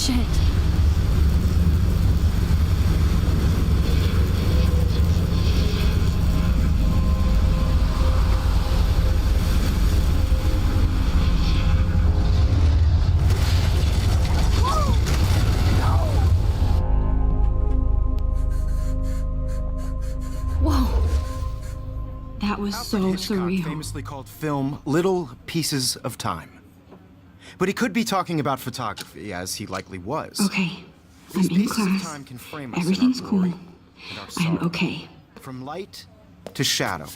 Shit. That was so surreal. Famously called film Little Pieces of Time. But he could be talking about photography, as he likely was. Okay, These I'm in pieces of class. time can frame us in our Everything's cool. glory and our I'm sorrow. okay. From light to shadow.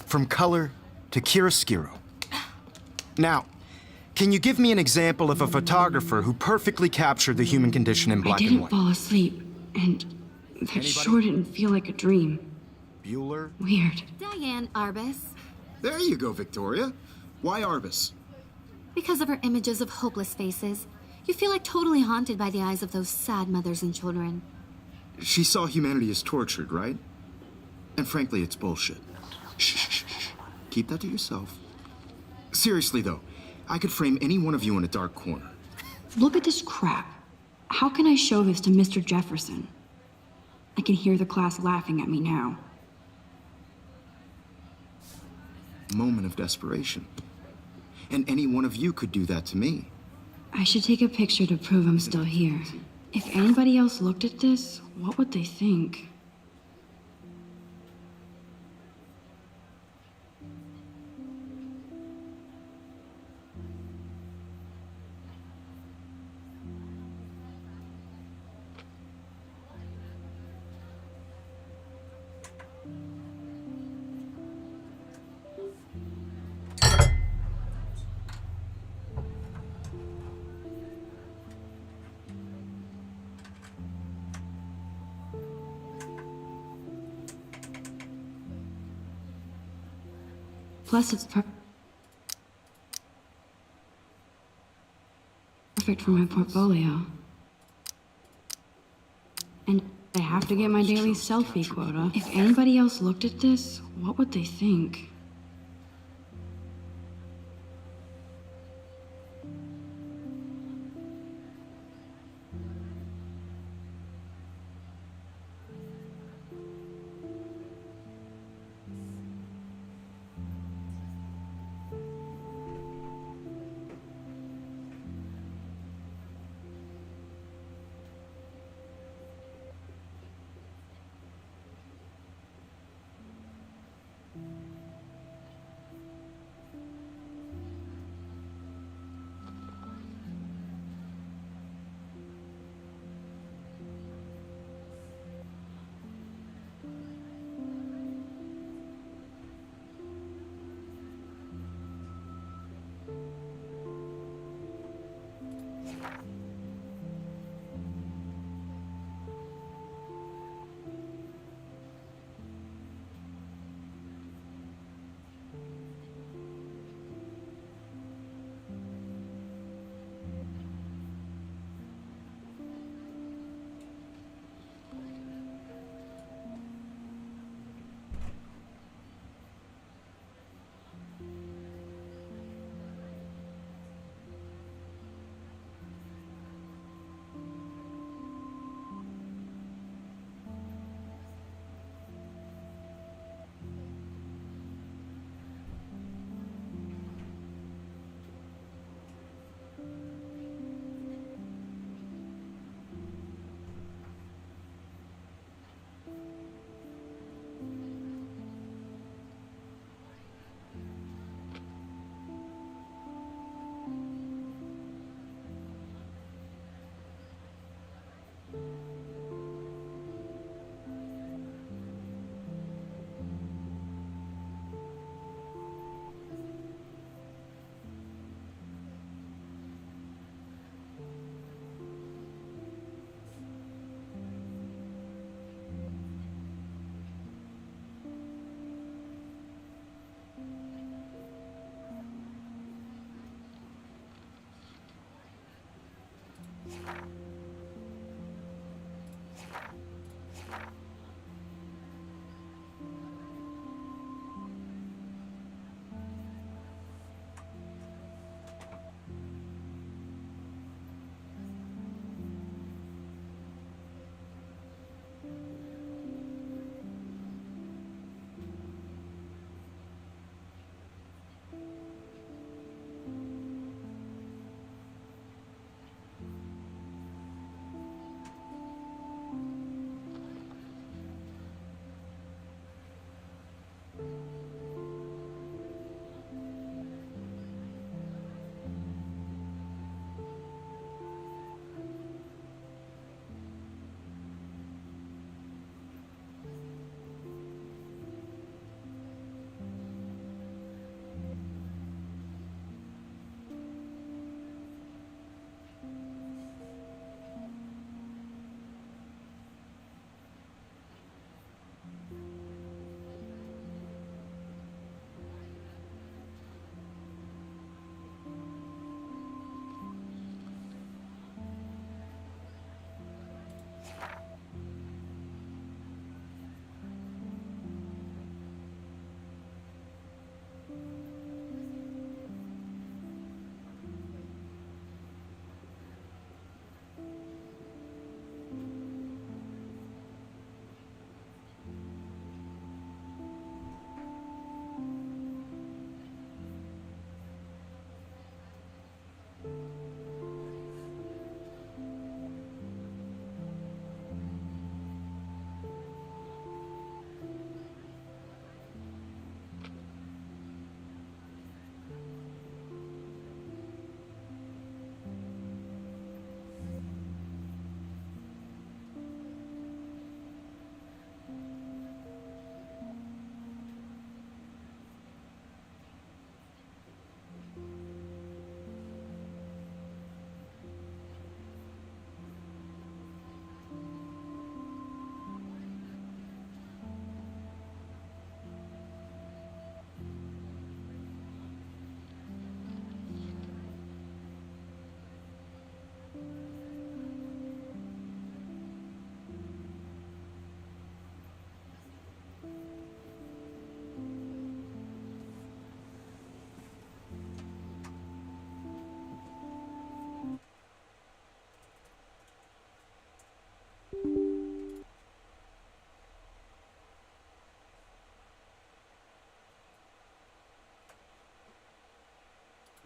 From color to chiaroscuro. Now, can you give me an example of a photographer who perfectly captured the human condition in black I and didn't white? fall asleep, and that Anybody? sure didn't feel like a dream. Bueller? Weird. Diane Arbus. There you go, Victoria. Why Arbus? Because of her images of hopeless faces, you feel like totally haunted by the eyes of those sad mothers and children. She saw humanity as tortured, right? And frankly, it's bullshit. Shh, shh, shh, shh. Keep that to yourself. Seriously, though, I could frame any one of you in a dark corner. Look at this crap. How can I show this to Mr. Jefferson? I can hear the class laughing at me now. Moment of desperation. And any one of you could do that to me. I should take a picture to prove I'm still here. If anybody else looked at this, what would they think? Plus, it's perfect for my portfolio. And I have to get my daily selfie quota. If anybody else looked at this, what would they think?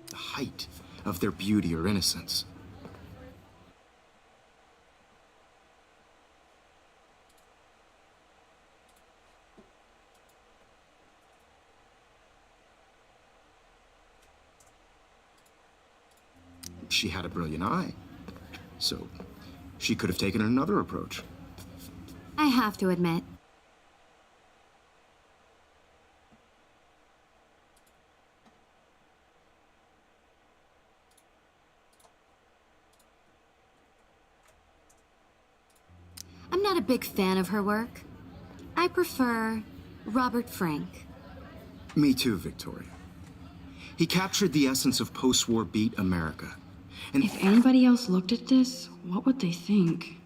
the height of their beauty or innocence. She had a brilliant eye, so she could have taken another approach. I have to admit, I'm not a big fan of her work. I prefer Robert Frank. Me too, Victoria. He captured the essence of post-war beat America. And If anybody else looked at this, what would they think?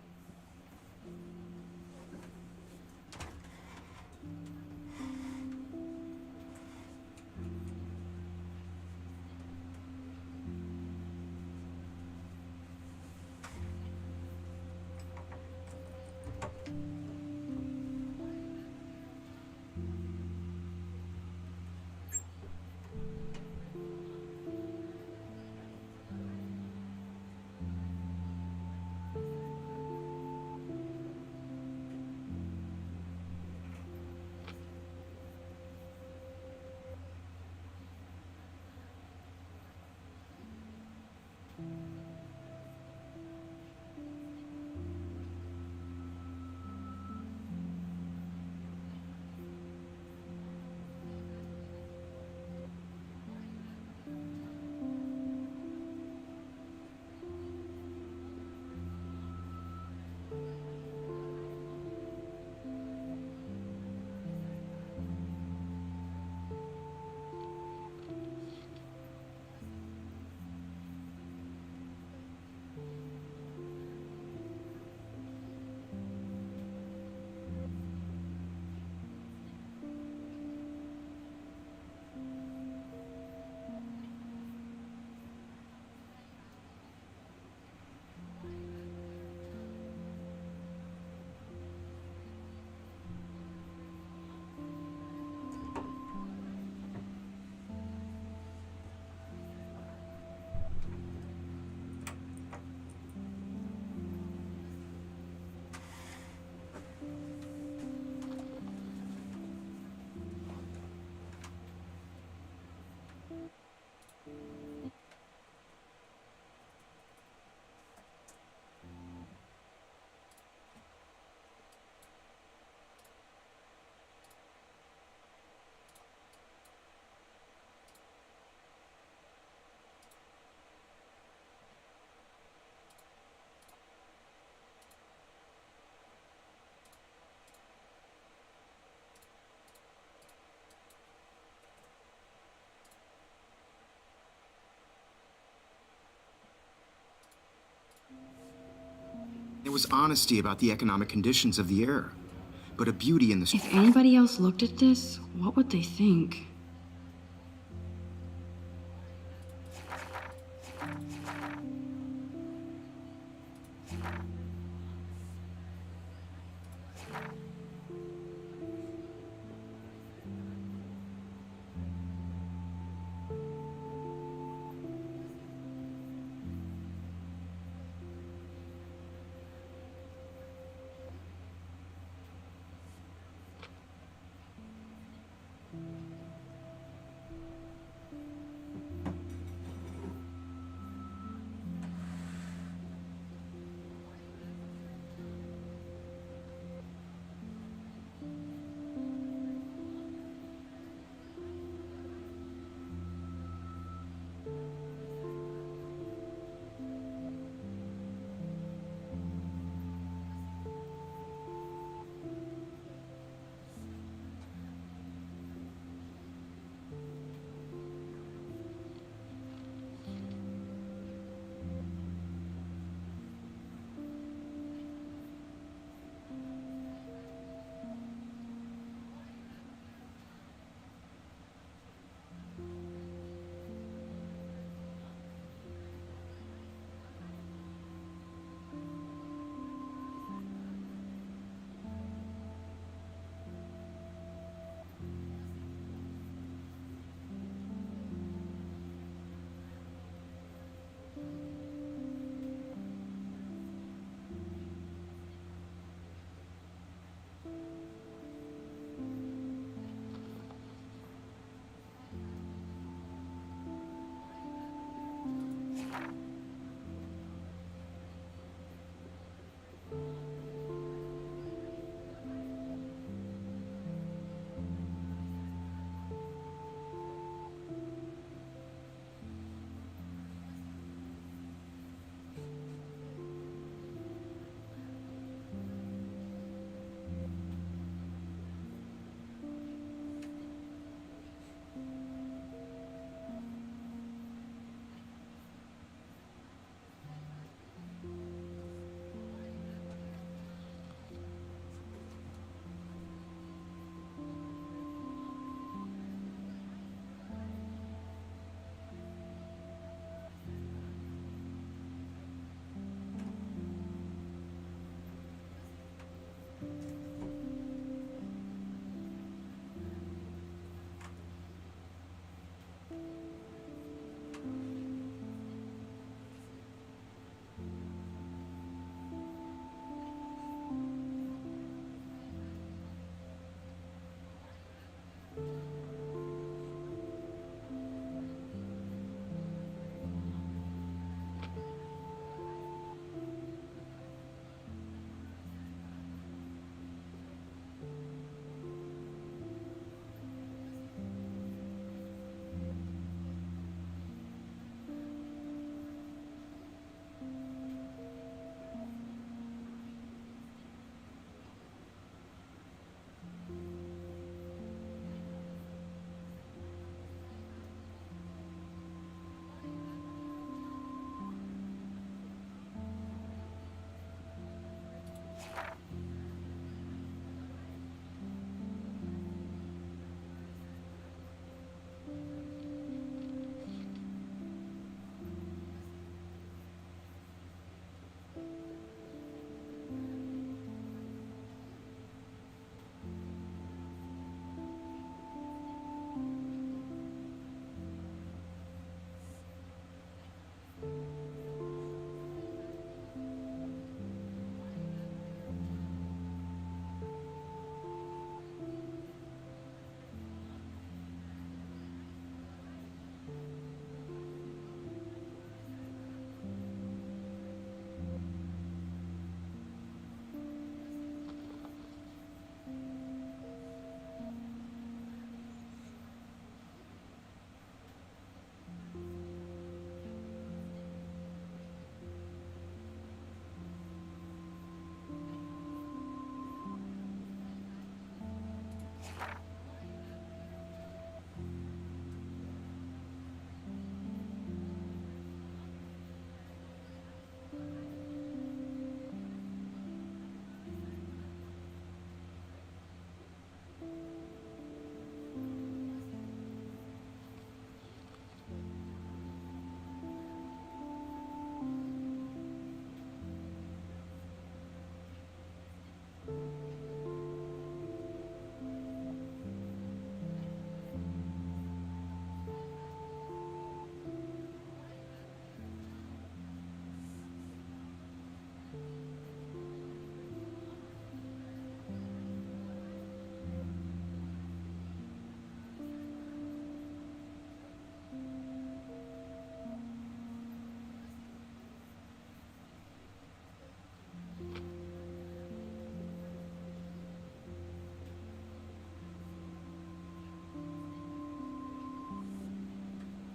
there was honesty about the economic conditions of the era, but a beauty in the... If anybody else looked at this, what would they think?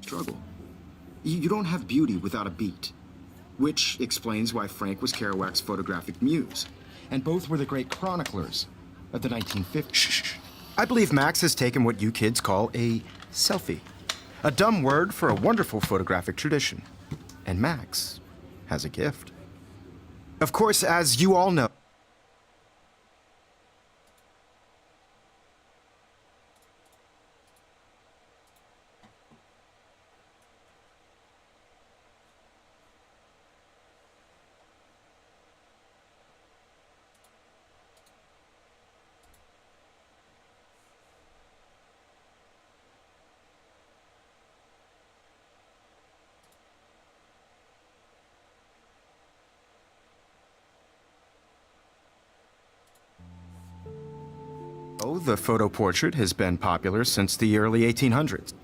struggle. You don't have beauty without a beat. Which explains why Frank was Kerouac's photographic muse. And both were the great chroniclers of the 1950s. Shh. I believe Max has taken what you kids call a selfie. A dumb word for a wonderful photographic tradition. And Max has a gift. Of course, as you all know, the photo portrait has been popular since the early 1800s.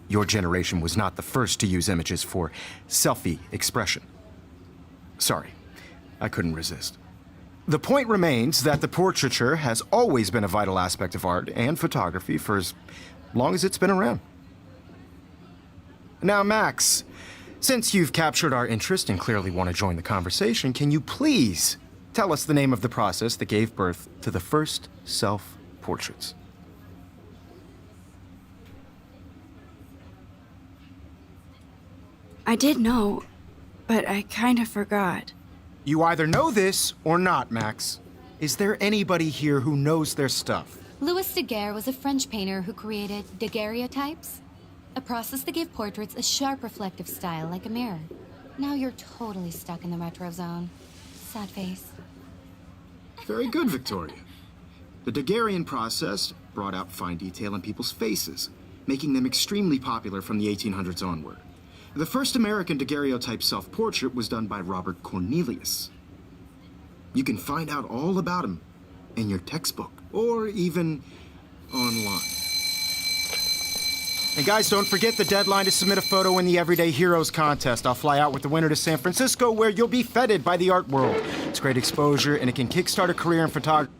Your generation was not the first to use images for selfie expression. Sorry, I couldn't resist. The point remains that the portraiture has always been a vital aspect of art and photography for as long as it's been around. Now, Max, since you've captured our interest and clearly want to join the conversation, can you please tell us the name of the process that gave birth to the first self-portraits? I did know, but I kind of forgot. You either know this or not, Max. Is there anybody here who knows their stuff? Louis Daguerre was a French painter who created daguerreotypes, a process that gave portraits a sharp reflective style like a mirror. Now you're totally stuck in the retro zone. Sad face. Very good, Victoria. The Daguerrean process brought out fine detail in people's faces, making them extremely popular from the 1800s onward. The first American daguerreotype self-portrait was done by Robert Cornelius. You can find out all about him in your textbook, or even online. And guys, don't forget the deadline to submit a photo in the Everyday Heroes contest. I'll fly out with the winner to San Francisco, where you'll be feted by the art world. It's great exposure, and it can kickstart a career in photography.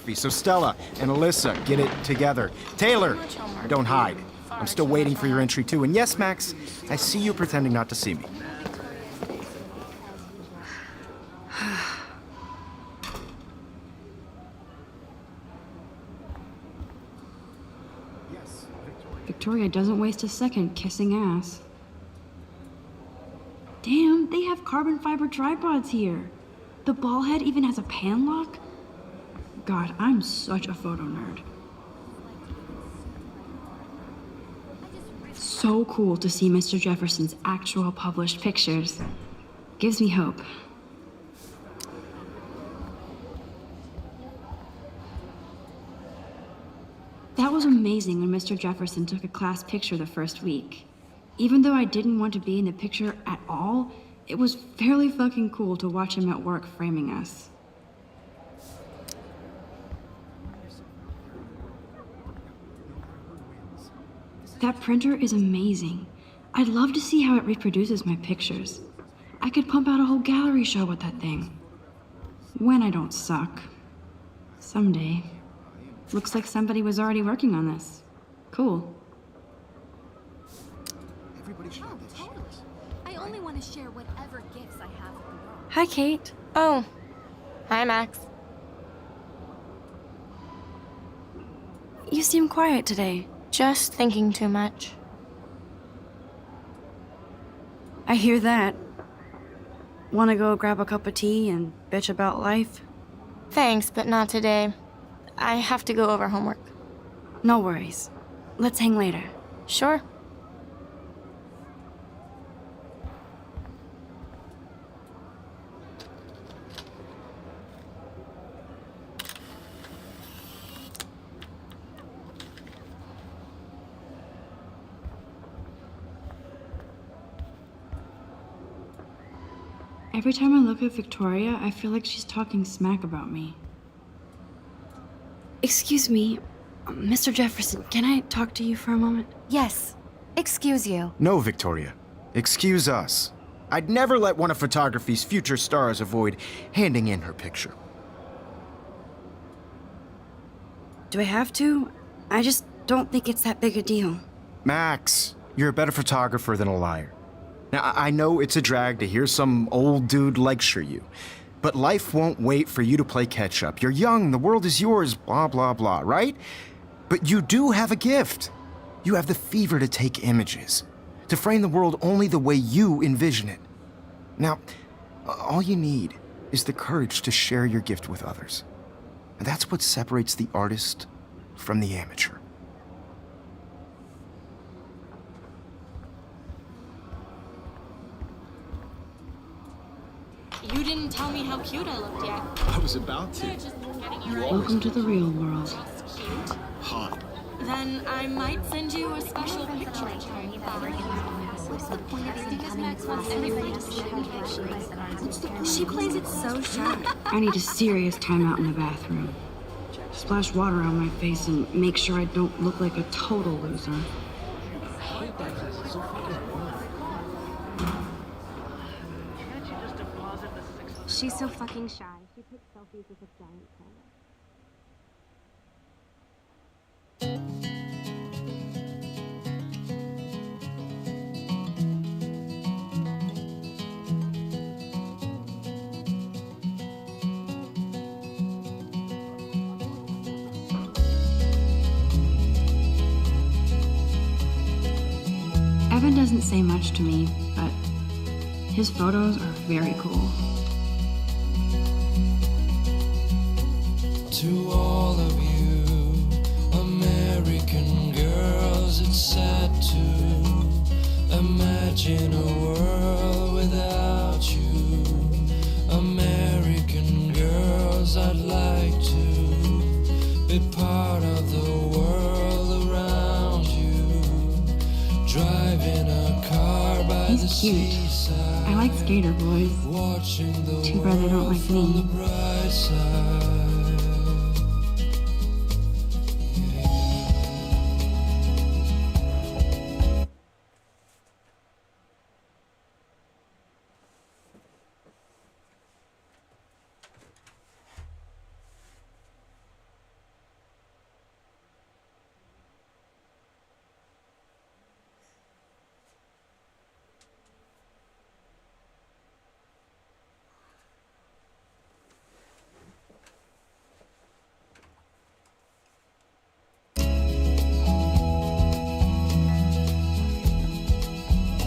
photography, so Stella and Alyssa, get it together. Taylor, don't hide. I'm still waiting for your entry too. And yes, Max, I see you pretending not to see me. Victoria doesn't waste a second kissing ass. Damn, they have carbon fiber tripods here. The ball head even has a pan lock. God, I'm such a photo nerd. So cool to see Mr. Jefferson's actual published pictures. Gives me hope. That was amazing when Mr. Jefferson took a class picture the first week. Even though I didn't want to be in the picture at all, it was fairly fucking cool to watch him at work framing us. That printer is amazing. I'd love to see how it reproduces my pictures. I could pump out a whole gallery show with that thing. When I don't suck. Someday. Looks like somebody was already working on this. Cool. I only want to share whatever gifts I have with the world. Hi, Kate. Oh. Hi, Max. You seem quiet today. Just thinking too much. I hear that. Want to go grab a cup of tea and bitch about life? Thanks, but not today. I have to go over homework. No worries. Let's hang later. Sure. Every time I look at Victoria, I feel like she's talking smack about me. Excuse me, Mr. Jefferson, can I talk to you for a moment? Yes. Excuse you. No, Victoria. Excuse us. I'd never let one of photography's future stars avoid handing in her picture. Do I have to? I just don't think it's that big a deal. Max, you're a better photographer than a liar. Now, I know it's a drag to hear some old dude lecture you, but life won't wait for you to play catch-up. You're young, the world is yours, blah, blah, blah, right? But you do have a gift. You have the fever to take images, to frame the world only the way you envision it. Now, all you need is the courage to share your gift with others. And that's what separates the artist from the amateur. You didn't tell me how cute I looked yet. I was about to. Welcome to the real world. Cute. Hot. Then I might send you a special picture. What's the point of even coming to class? Everybody just see how she plays it so shy. I need a serious timeout in the bathroom. Splash water on my face and make sure I don't look like a total loser. She's so fucking shy. She takes selfies with a giant camera. Evan doesn't say much to me, but his photos are very cool. To all of you American girls, it's sad to imagine a world without you. American girls, I'd like to be part of the world around you. Driving a car by the He's cute. seaside, I like skater boys. watching the Too bad they don't like from the me. bright side.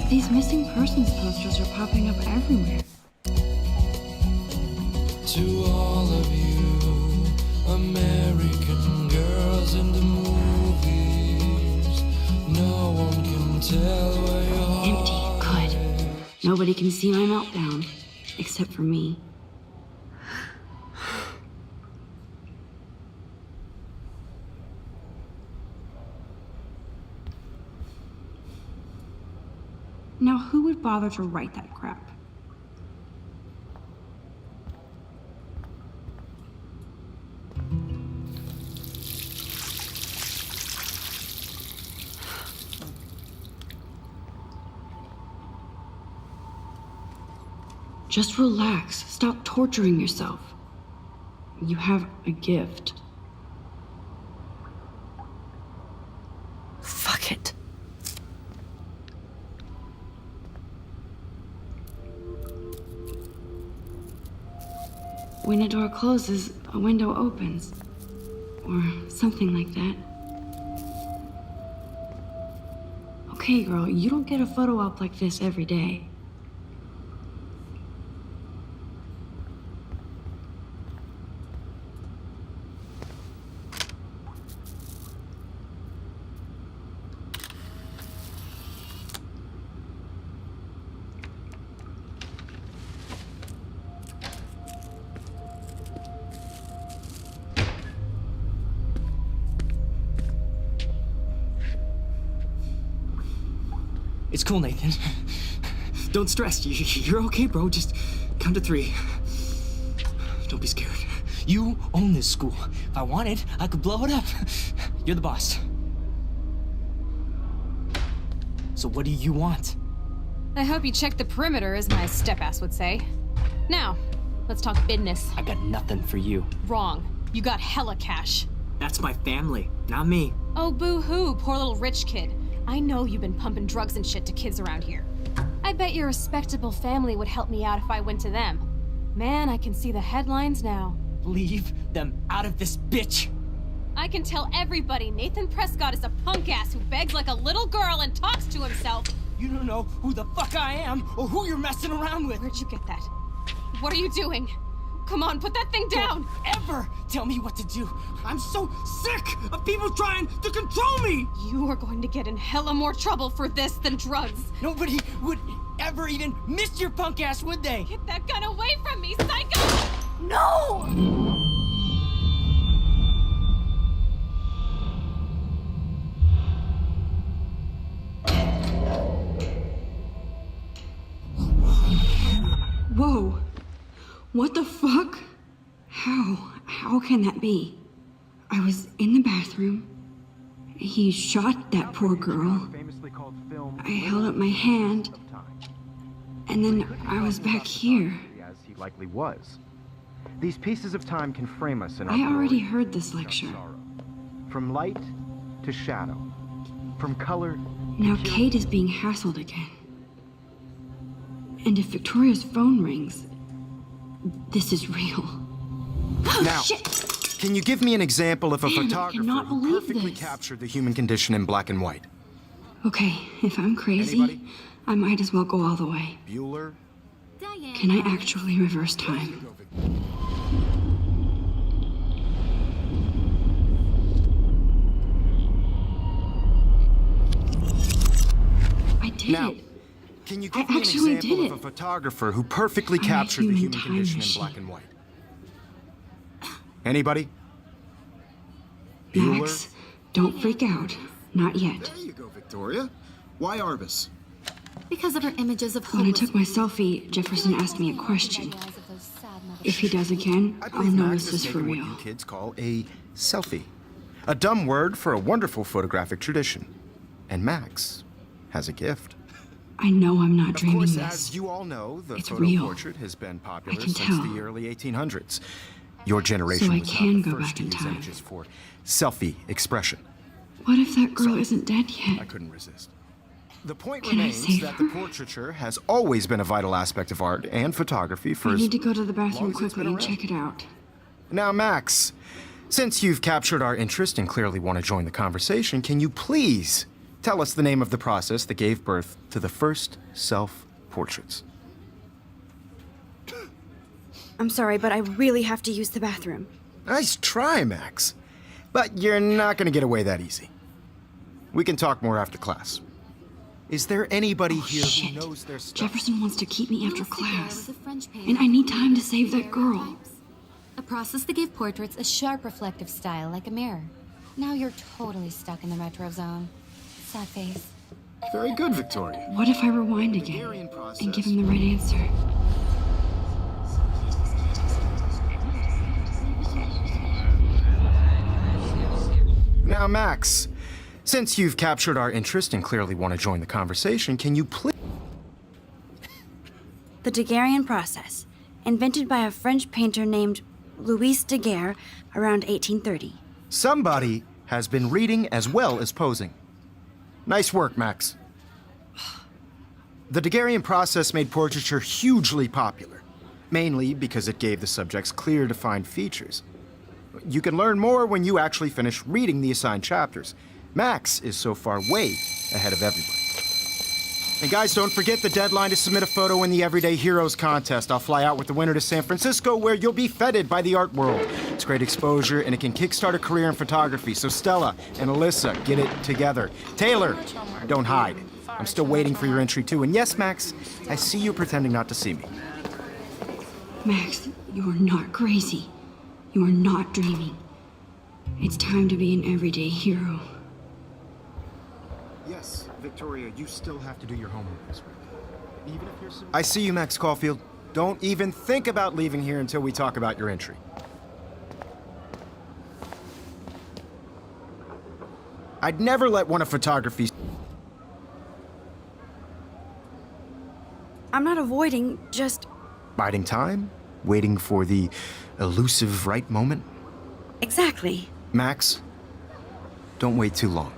These missing persons posters are popping up everywhere. To all of you, American girls in the movies, no one can tell where your Empty. heart Good. Nobody can see my meltdown, except for me. Now, who would bother to write that crap? Just relax. Stop torturing yourself. You have a gift. Fuck it. When a door closes, a window opens. Or something like that. Okay, girl, you don't get a photo op like this every day. It's cool, Nathan. Don't stress. You're okay, bro. Just count to 3. Don't be scared. You own this school. If I wanted, I could blow it up. You're the boss. So what do you want? I hope you checked the perimeter, as my step-ass would say. Now, let's talk business. I got nothing for you. Wrong. You got hella cash. That's my family, not me. Oh, boo-hoo, poor little rich kid. I know you've been pumping drugs and shit to kids around here. I bet your respectable family would help me out if I went to them. Man, I can see the headlines now. Leave them out of this bitch. I can tell everybody Nathan Prescott is a punk ass who begs like a little girl and talks to himself. You don't know who the fuck I am or who you're messing around with. Where'd you get that? What are you doing? Come on, put that thing down! Don't ever tell me what to do. I'm so sick of people trying to control me! You are going to get in hella more trouble for this than drugs. Nobody would ever even miss your punk ass, would they? Get that gun away from me, psycho! No! Whoa. What the fuck? How can that be? I was in the bathroom. He shot that poor girl. I held up my hand. And then I was back here. As he likely was. These pieces of time can frame us in our I already glory heard this and lecture. sorrow. From light to shadow. From color Now Kate is being hassled again. And if Victoria's phone rings, this is real. Now, Shit! can you give me an example of a Man, I photographer cannot who believe perfectly this. captured the human condition in black and white? Okay, if I'm crazy, Anybody? I might as well go all the way. Bueller? Can I actually reverse time? I did Now, it. can you I give me an actually example did of a it. photographer who perfectly I'm a captured the human human time condition in machine. black and white? Anybody? Max, don't freak out. Not yet. There you go, Victoria. Why Arbus? Because of her images of When I hopeless took my selfie, Jefferson asked me a question. If he does again, I I'll believe know Max this has is for taken real. what you kids call a selfie. A dumb word for a wonderful photographic tradition. And Max has a gift. I know I'm not Of dreaming course, this. as you all know, the It's photo real. portrait has been popular I can since tell. the early 1800s. Your generation So I was can not the go first back to in use time. images for selfie expression. What if that girl isn't dead yet? I couldn't resist. The point Can I remains save that the her? portraiture has always been a vital aspect of art and photography for I as need to go to the long bathroom as it's quickly been and around. check it out. Now, Max, since you've captured our interest and clearly want to join the conversation, can you please Tell us the name of the process that gave birth to the first self-portraits. I'm sorry, but I really have to use the bathroom. Nice try, Max. But you're not gonna get away that easy. We can talk more after class. Is there anybody here shit. who knows their stuff? Jefferson wants to keep me after Louis Daguerre class. was a French painter And I need who time to created save that girl. daguerreotypes, a process that gave portraits a sharp reflective style like a mirror. Now you're totally stuck in the retro zone. Sad face. Very good, Victoria. What if I rewind again and give him the right answer? Now, Max, since you've captured our interest and clearly want to join the conversation, can you please... The Daguerrean process, invented by a French painter named Louis Daguerre around 1830. Somebody has been reading as well as posing. Nice work, Max. The Daguerrean process made portraiture hugely popular, mainly because it gave the subjects clear, defined features. You can learn more when you actually finish reading the assigned chapters. Max is so far way ahead of everybody. And guys, don't forget the deadline to submit a photo in the Everyday Heroes contest. I'll fly out with the winner to San Francisco, where you'll be feted by the art world. It's great exposure, and it can kickstart a career in photography. So Stella and Alyssa, get it together. Taylor, don't hide. I'm still waiting for your entry, too. And yes, Max, I see you pretending not to see me. Max, you are not crazy. You are not dreaming. It's time to be an everyday hero. Yes, Victoria, you still have to do your homework this week. Even if you're... I see you, Max Caulfield. Don't even think about leaving here until we talk about your entry. I'd never let one of photography's... I'm not avoiding, just... biding time? Waiting for the elusive right moment? Exactly. Max, don't wait too long.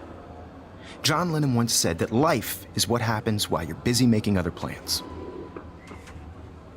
John Lennon once said that life is what happens while you're busy making other plans.